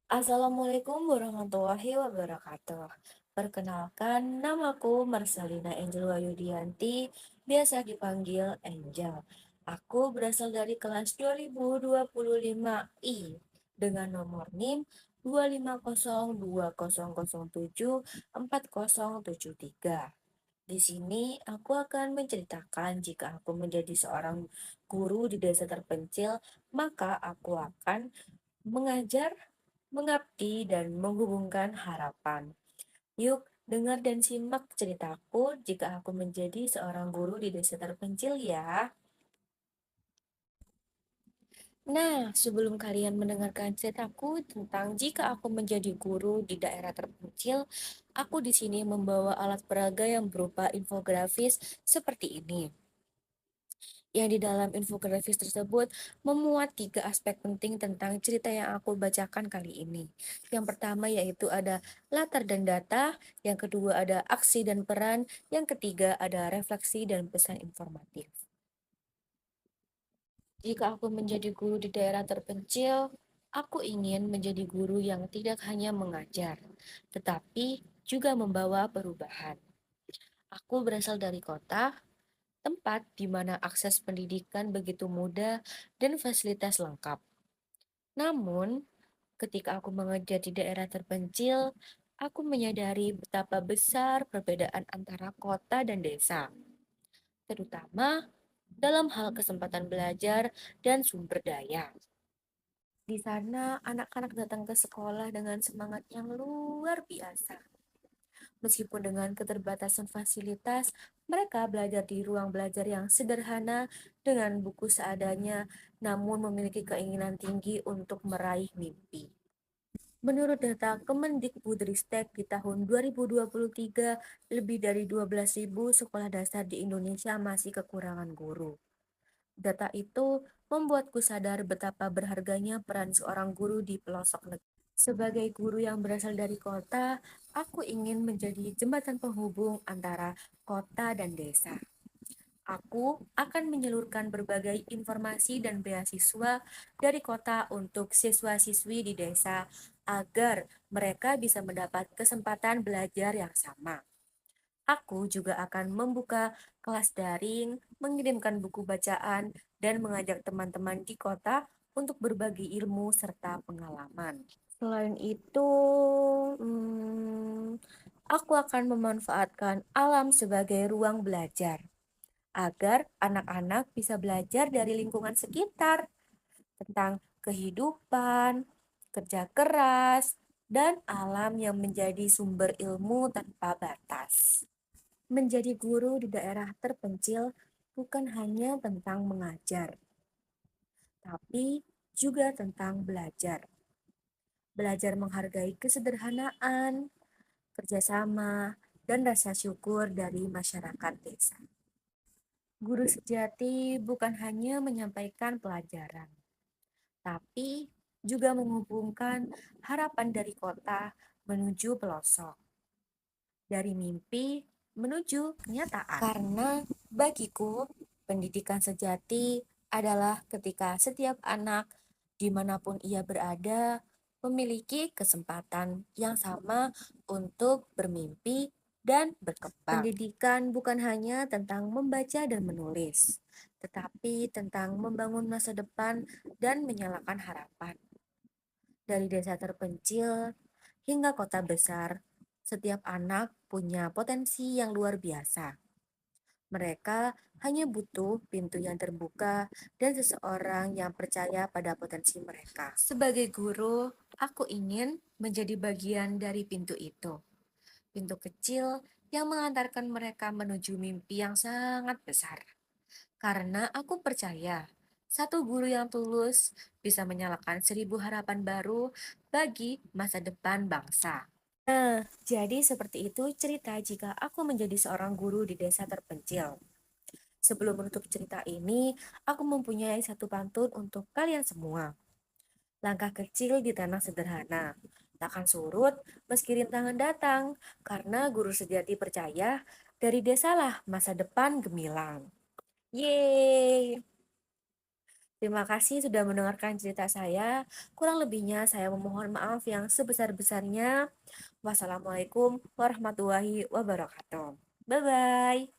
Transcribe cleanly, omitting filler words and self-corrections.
Assalamualaikum warahmatullahi wabarakatuh. Perkenalkan, namaku Marcelina Angel Wayudianti, biasa dipanggil Angel. Aku berasal dari kelas 2025 I dengan nomor NIM 25020074073. Di sini aku akan menceritakan jika aku menjadi seorang guru di desa terpencil, maka aku akan mengajar, mengabdi, dan menghubungkan harapan. Yuk, dengar dan simak ceritaku jika aku menjadi seorang guru di desa terpencil ya. Nah, sebelum kalian mendengarkan ceritaku tentang jika aku menjadi guru di daerah terpencil, aku di sini membawa alat peraga yang berupa infografis seperti ini. Yang di dalam infografis tersebut memuat tiga aspek penting tentang cerita yang aku bacakan kali ini. Yang pertama yaitu ada latar dan data, yang kedua ada aksi dan peran, yang ketiga ada refleksi dan pesan informatif. Jika aku menjadi guru di daerah terpencil, aku ingin menjadi guru yang tidak hanya mengajar, tetapi juga membawa perubahan. Aku berasal dari kota, tempat di mana akses pendidikan begitu mudah dan fasilitas lengkap. Namun, ketika aku mengajar di daerah terpencil, aku menyadari betapa besar perbedaan antara kota dan desa, terutama dalam hal kesempatan belajar dan sumber daya. Di sana, anak-anak datang ke sekolah dengan semangat yang luar biasa. Meskipun dengan keterbatasan fasilitas, mereka belajar di ruang belajar yang sederhana dengan buku seadanya, namun memiliki keinginan tinggi untuk meraih mimpi. Menurut data Kemendikbudristek di tahun 2023, lebih dari 12.000 sekolah dasar di Indonesia masih kekurangan guru. Data itu membuatku sadar betapa berharganya peran seorang guru di pelosok negeri. Sebagai guru yang berasal dari kota, aku ingin menjadi jembatan penghubung antara kota dan desa. Aku akan menyalurkan berbagai informasi dan beasiswa dari kota untuk siswa-siswi di desa agar mereka bisa mendapat kesempatan belajar yang sama. Aku juga akan membuka kelas daring, mengirimkan buku bacaan, dan mengajak teman-teman di kota untuk berbagi ilmu serta pengalaman. Selain itu, aku akan memanfaatkan alam sebagai ruang belajar agar anak-anak bisa belajar dari lingkungan sekitar tentang kehidupan, kerja keras, dan alam yang menjadi sumber ilmu tanpa batas. Menjadi guru di daerah terpencil bukan hanya tentang mengajar, tapi juga tentang belajar. Belajar menghargai kesederhanaan, kerjasama, dan rasa syukur dari masyarakat desa. Guru sejati bukan hanya menyampaikan pelajaran, tapi juga menghubungkan harapan dari kota menuju pelosok, dari mimpi menuju kenyataan. Karena bagiku, pendidikan sejati adalah ketika setiap anak, dimanapun ia berada, memiliki kesempatan yang sama untuk bermimpi dan berkembang. Pendidikan bukan hanya tentang membaca dan menulis, tetapi tentang membangun masa depan dan menyalakan harapan. Dari desa terpencil hingga kota besar, setiap anak punya potensi yang luar biasa. Mereka hanya butuh pintu yang terbuka dan seseorang yang percaya pada potensi mereka. Sebagai guru, aku ingin menjadi bagian dari pintu itu. Pintu kecil yang mengantarkan mereka menuju mimpi yang sangat besar. Karena aku percaya, satu guru yang tulus bisa menyalakan 1.000 harapan baru bagi masa depan bangsa. Nah, jadi seperti itu cerita jika aku menjadi seorang guru di desa terpencil. Sebelum menutup cerita ini, aku mempunyai satu pantun untuk kalian semua. Langkah kecil di tanah sederhana, takkan surut meski rintangan datang, karena guru sejati percaya dari desalah masa depan gemilang. Yeay! Terima kasih sudah mendengarkan cerita saya. Kurang lebihnya saya memohon maaf yang sebesar-besarnya. Wassalamualaikum warahmatullahi wabarakatuh. Bye bye.